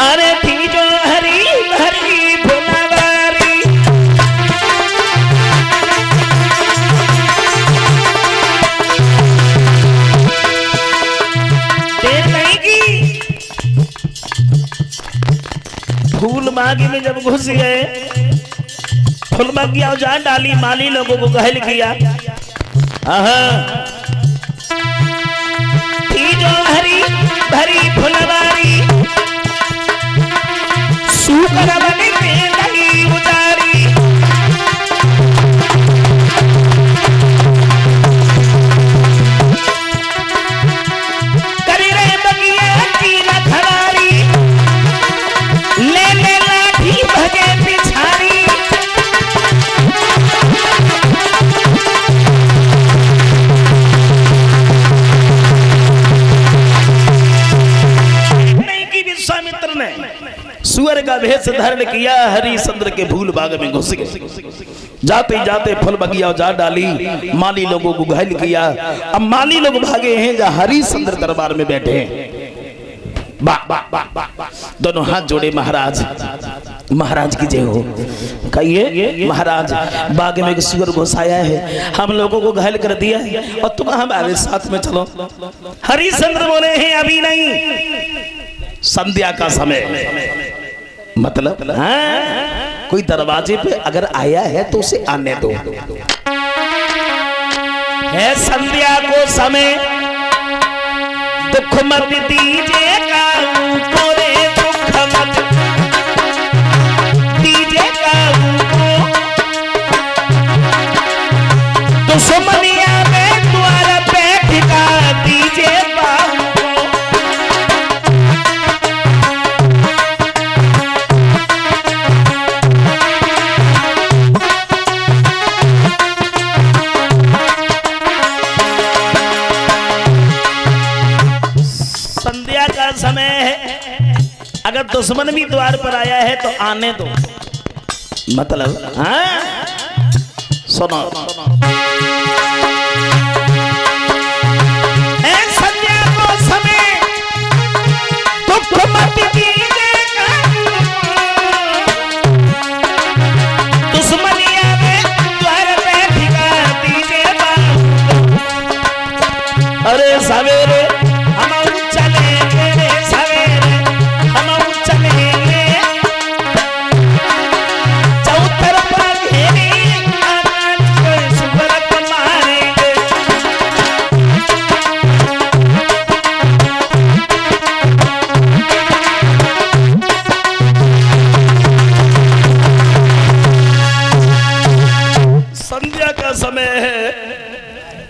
अरे थी जो हरी हरी फुलवारी, देर नहीं की फूल बागी में जब घुस गए, फूल बागी औजार डाली, माली लोगों को घायल किया। थी जो हरी भरी फुलवारी, सूकर बन के लगी उतारी। करी रे बगिया की रखवारी, ले ले लाठी भगे पिछारी। नहीं की विश्वामित्र ने सुअर का भेष धारण किया, हरिश्चंद्र के फूल बाग में घुस गए। जाते जाते फल बगिया जा डाली, माली लोगों को घायल किया। अब माली लोग भागे हैं जहाँ हरिश्चंद्र दरबार में बैठे हैं। दोनों हाथ जोड़े, महाराज महाराज की जय हो। कहिए महाराज, बाग में एक सुअर घुसाया है, हम लोगों को घायल कर दिया है और तुम हमारे साथ में चलो। हरिश्चंद्र बोले हैं अभी नहीं, संध्या का समय। मतलब कोई दरवाजे पे अगर आया है तो उसे आने दो। है संध्या को समय, दुख मत दीजिए काऊ को रे, दुख मत दीजिए काऊ को। दुश्मनिया में द्वार पे ठिका दीजिए बाऊ को। संध्या का समय है, अगर दुश्मन भी द्वार पर आया है तो आने दो। मतलब सुनो, संध्या को समय दुख मत दीजिएगा, दुश्मनिया में द्वार पे ठिका दीजिएगा। अरे सवेरे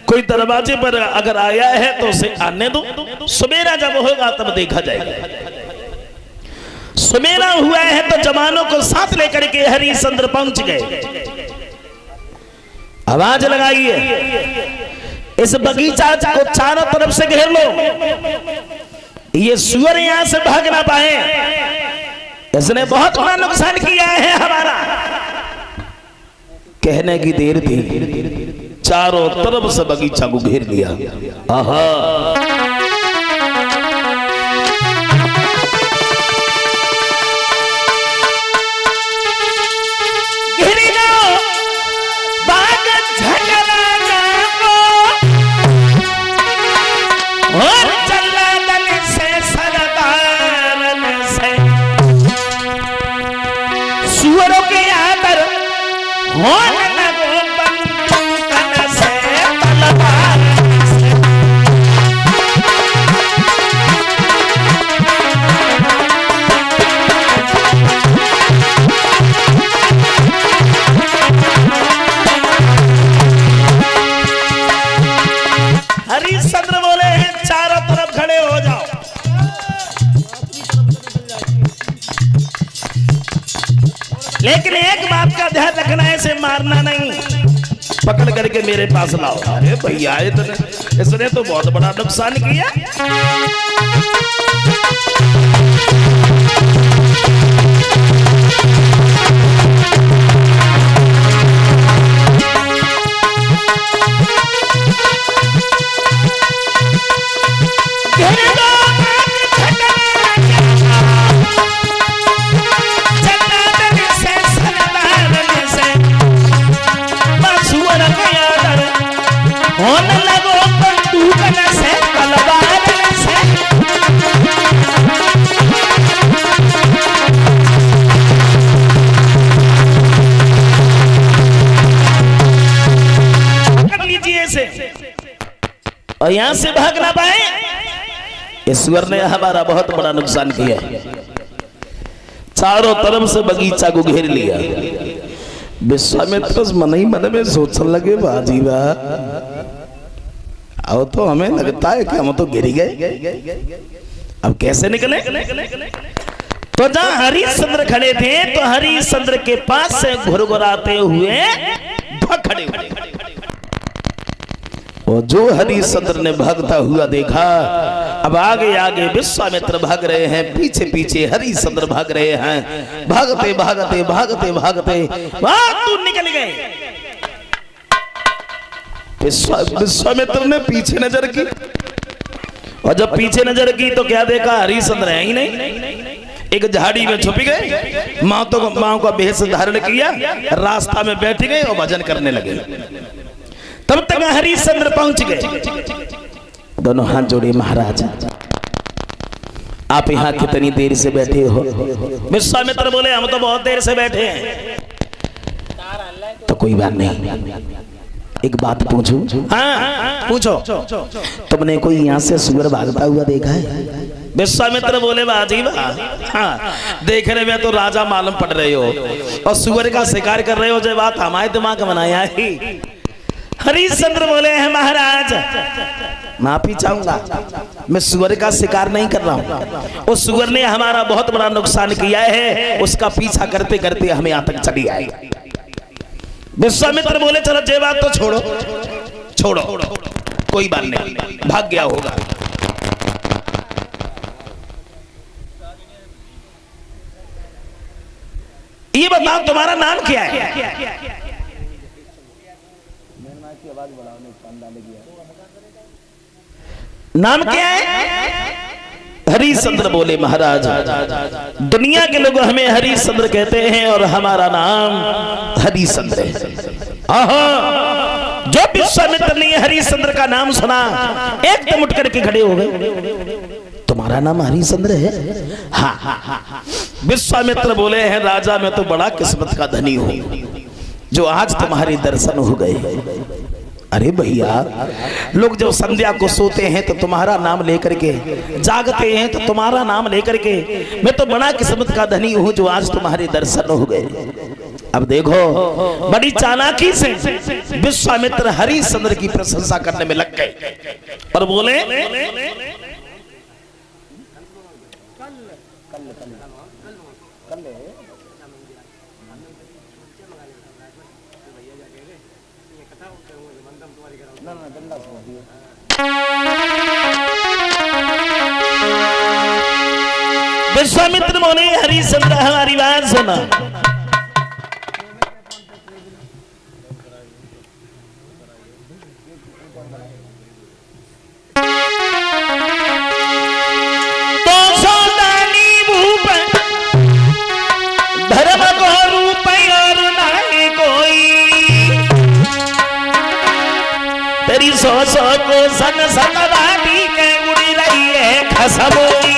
कोई दरवाजे पर अगर आया है तो उसे आने दो। सवेरा जब होगा तब देखा जाएगा। सवेरा हुआ है तो जवानों को साथ लेकर के हरिश्चंद्र पहुंच गए। आवाज लगाइए, इस बगीचा को चारों तरफ से घेर लो, ये सुअर यहां से भाग ना पाए। इसने बहुत बड़ा नुकसान किया है हमारा। कहने की देर थी, चारों तरफ से बगीचा को घेर लिया। आहा, घेरी जाओ, बाग झगड़ा जाओ, और जल्लादन से सरदारन से सुअरों के आदर होने हरिश्चंद्र बोले हैं चारों तरफ खड़े हो जाओ। लेकिन एक बात का ध्यान रखना है, इसे मारना नहीं, पकड़ करके मेरे पास लाओ। अरे भैया इसने तो बहुत बड़ा नुकसान किया। घेरे दो और यहां से भाग ना पाए। ईश्वर ने हमारा बहुत बड़ा नुकसान किया। चारों तरफ से बगीचा को घेर लिया। विश्वामित्र मन ही मन में सोचने लगे, बाजी वाह, अब तो हमें लगता है कि हम तो गिर गए, अब कैसे निकले। तो जहां हरिश्चंद्र खड़े थे तो हरिश्चंद्र के पास से घुरघुराते हुए खड़े हुए। और जो हरिश्चंद्र ने भागता हुआ देखा, अब आगे आगे विश्वामित्र भाग रहे हैं, पीछे पीछे हरिश्चंद्र भाग रहे हैं। भागते भागते भागते भागते दूर निकल गए। विश्वामित्र ने पीछे नजर की, और जब पीछे नजर की तो क्या देखा, हरिश्चंद्र है ही नहीं। एक झाड़ी में छुप गए, माँ का भेष धारण किया, रास्ता में बैठ गए और भजन करने लगे। तब तक हरिश्चंद्र पहुंच गए। दोनों हाथ जोड़े, महाराज आप यहाँ कितनी देर से बैठे हो। विश्वामित्र बोले, हम तो बहुत देर से बैठे हैं। तो कोई बात नहीं, एक बात पूछूं? हाँ पूछो। तुमने कोई यहाँ से सुअर भागता हुआ देखा है? विश्वामित्र बोले, बाजी वाह, हाँ देखने में तो राजा मालूम पड़ रहे हो, और सुअर का शिकार कर रहे हो, जो बात हमारे दिमाग में बनाया ही। हरिश्चंद्र बोले हैं, महाराज माफी चाहूंगा, मैं सुअर का शिकार नहीं कर रहा हूँ। उस सुअर ने हमारा बहुत बड़ा नुकसान किया है, उसका पीछा करते करते हमें यहाँ तक चली आई। विश्वामित्र बोले, चलो ये बात तो छोड़ो छोड़ो, कोई बात नहीं, भाग गया होगा। ये बताओ तुम्हारा नाम क्या है? नाम क्या है? हरिश्चंद्र बोले, महाराज दुनिया के लोग हमें हरिश्चंद्र कहते हैं और हमारा नाम हरिश्चंद्र है। जो विश्वामित्र ने हरिश्चंद्र का नाम सुना, एकदम उठ करके खड़े हो गए। तुम्हारा नाम हरिश्चंद्र है? हाँ। विश्वामित्र बोले हैं, राजा मैं तो बड़ा किस्मत का धनी हूँ जो आज तुम्हारे दर्शन हो गए। अरे भैया, लोग जब संध्या को सोते हैं तो तुम्हारा नाम लेकर के, जागते हैं तो तुम्हारा नाम लेकर के, मैं तो बड़ा किस्मत का धनी हूँ जो आज तुम्हारे दर्शन हो गए। अब देखो, बड़ी चालाकी से विश्वामित्र हरिश्चंद्र की प्रशंसा करने में लग गए और बोले, विश्वामित्र बोले, हरिश्चंद्र हमारी बात सुना। तो सोदानी भूप धर्म को रूप और नहीं कोई, तेरी सो को सन सन बाटी के उड़ी रही है खसमोई।